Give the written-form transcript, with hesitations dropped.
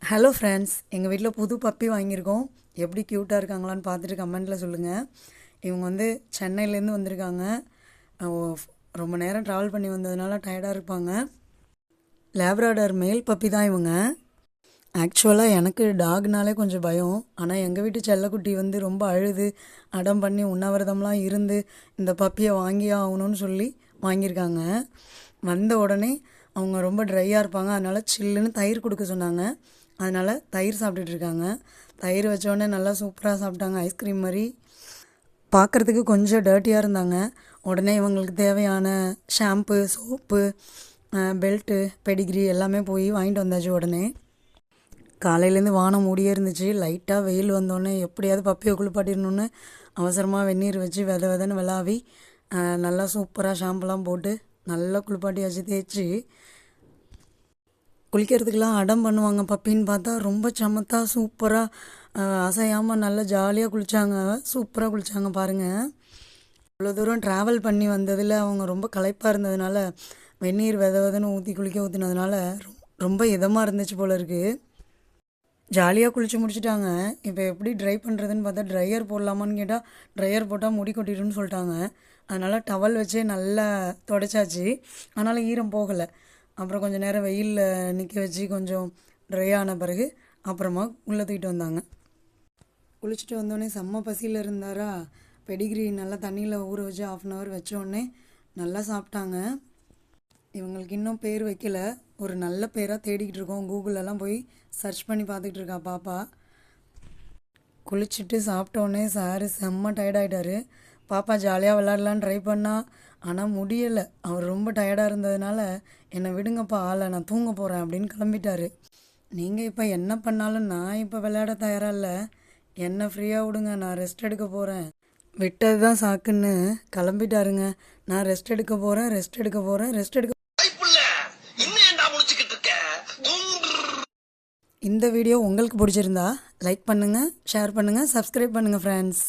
Hello friends, எங்கள் வீட்டில் புது பப்பி வாங்கியிருக்கோம். எப்படி க்யூட்டாக இருக்காங்களான்னு பார்த்துட்டு கமெண்ட்டில் சொல்லுங்கள். இவங்க வந்து சென்னையிலேருந்து வந்திருக்காங்க. ரொம்ப நேரம் ட்ராவல் பண்ணி வந்ததுனால டயர்டாக இருப்பாங்க. லேப்ராடார் மேல் பப்பி தான் இவங்க. ஆக்சுவலாக எனக்கு டாக்னாலே கொஞ்சம் பயம். ஆனால் எங்கள் வீட்டு செல்லக்குட்டி வந்து ரொம்ப அழுது அடம் பண்ணி உண்ணாவிரதம்லாம் இருந்து இந்த பப்பியை வாங்கியே ஆகணும்னு சொல்லி வாங்கியிருக்காங்க. வந்த உடனே அவங்க ரொம்ப ட்ரையாக இருப்பாங்க. அதனால் சில்லுன்னு தயிர் கொடுக்க சொன்னாங்க. அதனால் தயிர் சாப்பிட்டுட்ருக்காங்க. தயிர் வச்சோடனே நல்லா சூப்பராக சாப்பிட்டாங்க. ஐஸ்கிரீம் மாதிரி. பார்க்குறதுக்கு கொஞ்சம் டர்ட்டியாக இருந்தாங்க. உடனே இவங்களுக்கு தேவையான ஷாம்பு, சோப்பு, பெல்ட்டு, பெடிகிரி எல்லாமே போய் வாங்கிட்டு வந்தாச்சு. உடனே காலையிலேருந்து வானம் மூடியே இருந்துச்சு. லைட்டாக வெயில் வந்தோடனே எப்படியாவது பப்பியை குளிப்பாட்டிடணுன்னு அவசரமாக வெந்நீர் வச்சு வெதன்னு விளாவி நல்லா சூப்பராக ஷாம்புலாம் போட்டு நல்லா குளிப்பாட்டியாச்சு. தேய்ச்சி குளிக்கிறதுக்கெலாம் அடம் பண்ணுவாங்க. பப்பின்னு பார்த்தா ரொம்ப சமத்தாக சூப்பராக அசையாமல் நல்லா ஜாலியாக குளித்தாங்க. சூப்பராக குளித்தாங்க பாருங்கள். இவ்வளோ தூரம் ட்ராவல் பண்ணி வந்ததில் அவங்க ரொம்ப களைப்பாக இருந்ததுனால வெந்நீர் வெதன்னு ஊற்றி ஊற்றினதுனால ரொம்ப இதமாக இருந்துச்சு போல இருக்குது. ஜாலியாக குளித்து முடிச்சுட்டாங்க. இப்போ எப்படி ட்ரை பண்ணுறதுன்னு பார்த்தா ட்ரையர் போடலாமான்னு கேட்டால் ட்ரையர் போட்டால் முடி கொட்டிடுன்னு சொல்லிட்டாங்க. அதனால் டவல் வச்சே நல்லா துடைச்சாச்சு. ஆனாலும் ஈரம் போகலை. அப்புறம் கொஞ்சம் நேரம் வெயிலில் நிற்க வச்சு கொஞ்சம் ட்ரை ஆன பிறகு அப்புறமா உள்ளே தூக்கிட்டு வந்தாங்க. குளிச்சுட்டு வந்தோடனே செம்ம பசியில் இருந்தாரா. பெடிகிரி நல்லா தண்ணியில் ஊற வச்சு 1/2 hour வச்சோடனே நல்லா சாப்பிட்டாங்க. இவங்களுக்கு இன்னும் பேர் வைக்கல. ஒரு நல்ல பேராக தேடிக்கிட்டு இருக்கோம். கூகுளெல்லாம் போய் சர்ச் பண்ணி பார்த்துக்கிட்டு இருக்கா பாப்பா. குளிச்சுட்டு சாப்பிட்டோன்னே சார் செம்ம டயர்டாகிட்டார். பாப்பா ஜாலியாக விளாட்லான்னு ட்ரை பண்ணால் ஆனால் முடியலை. அவர் ரொம்ப டயர்டாக இருந்ததுனால என்னை விடுங்கப்பா, ஆளை நான் தூங்க போகிறேன் அப்படின்னு கிளம்பிட்டார். நீங்கள் இப்போ என்ன பண்ணாலும் நான் இப்போ விளையாட தயாராக இல்லை. என்னை ஃப்ரீயாக விடுங்க, நான் ரெஸ்ட் எடுக்க போகிறேன். விட்டது தான் சாக்குன்னு கிளம்பிட்டாருங்க. நான் ரெஸ்ட் எடுக்க போகிறேன். இந்த வீடியோ உங்களுக்கு பிடிச்சிருந்தா லைக் பண்ணுங்கள், ஷேர் பண்ணுங்கள், சப்ஸ்கிரைப் பண்ணுங்கள் ஃப்ரெண்ட்ஸ்.